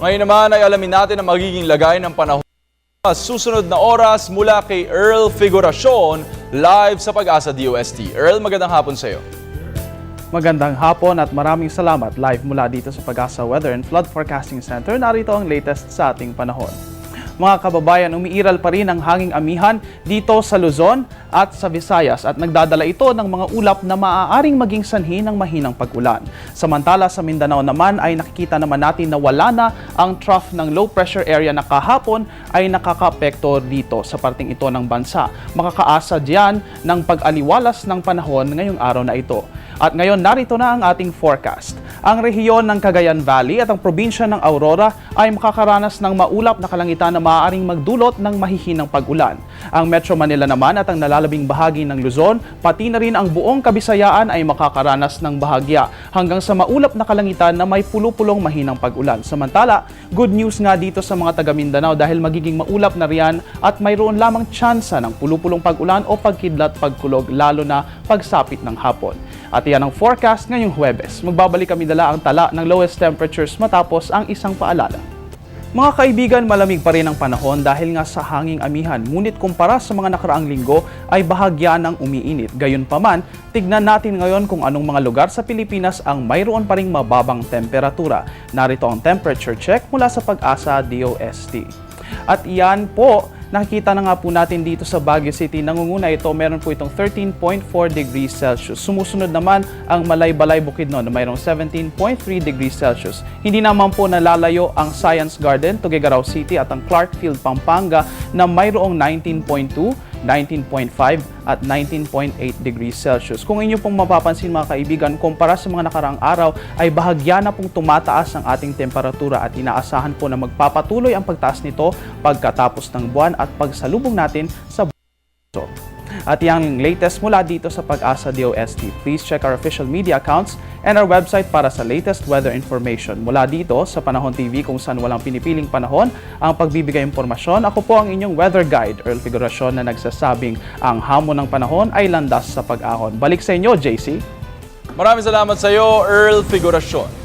Ngayon naman ay alamin natin ang magiging lagay ng panahon sa susunod na oras mula kay Earl Figuracion live sa Pag-asa DOST. Earl, magandang hapon sa iyo. Magandang hapon at maraming salamat live mula dito sa Pag-asa Weather and Flood Forecasting Center. Narito ang latest sa ating panahon. Mga kababayan, umiiral pa rin ang hanging amihan dito sa Luzon at sa Visayas at nagdadala ito ng mga ulap na maaaring maging sanhi ng mahinang pag-ulan. Samantala sa Mindanao naman ay nakikita naman natin na wala na ang trough ng low pressure area na kahapon ay nakakaapekto dito sa parting ito ng bansa. Makakaasa diyan ng pag-aliwalas ng panahon ngayong araw na ito. At ngayon narito na ang ating forecast. Ang rehiyon ng Cagayan Valley at ang probinsya ng Aurora ay makakaranas ng maulap na kalangitan na maaaring magdulot ng mahihinang pag-ulan. Ang Metro Manila naman at ang nalalabing bahagi ng Luzon, pati na rin ang buong Kabisayaan ay makakaranas ng bahagya hanggang sa maulap na kalangitan na may pulupulong mahinang pag-ulan. Samantala, good news nga dito sa mga taga Mindanao dahil magiging maulap na riyan at mayroon lamang tsansa ng pulupulong pag-ulan o pagkidlat pagkulog lalo na pagsapit ng hapon. At iyan ang forecast ngayong Huwebes. Magbabalik kami dala ang tala ng lowest temperatures matapos ang isang paalala. Mga kaibigan, malamig pa rin ang panahon dahil nga sa hanging amihan. Ngunit kumpara sa mga nakaraang linggo ay bahagya ng umiinit. Gayunpaman, tignan natin ngayon kung anong mga lugar sa Pilipinas ang mayroon pa ring mababang temperatura. Narito ang temperature check mula sa Pag-asa DOST. At iyan po, nakikita na nga po natin dito sa Baguio City, nangunguna ito, meron po itong 13.4 degrees Celsius. Sumusunod naman ang Malaybalay Bukidnon na mayroong 17.3 degrees Celsius. Hindi naman po nalalayo ang Science Garden, Tuguegarao City at ang Clarkfield, Pampanga na mayroong 19.2, 19.5 at 19.8 degrees Celsius. Kung inyo pong mapapansin mga kaibigan, kumpara sa mga nakaraang araw ay bahagya na pong tumataas ang ating temperatura at inaasahan po na magpapatuloy ang pagtaas nito pagkatapos ng buwan at pagsalubong natin sa buwan. At yung latest mula dito sa Pag-asa DOST. Please check our official media accounts and our website para sa latest weather information. Mula dito sa Panahon TV kung saan walang pinipiling panahon ang pagbibigay impormasyon. Ako po ang inyong weather guide, Earl Figuracion, na nagsasabing ang hamon ng panahon ay landas sa pag-ahon. Balik sa inyo, JC. Maraming salamat sa iyo, Earl Figuracion.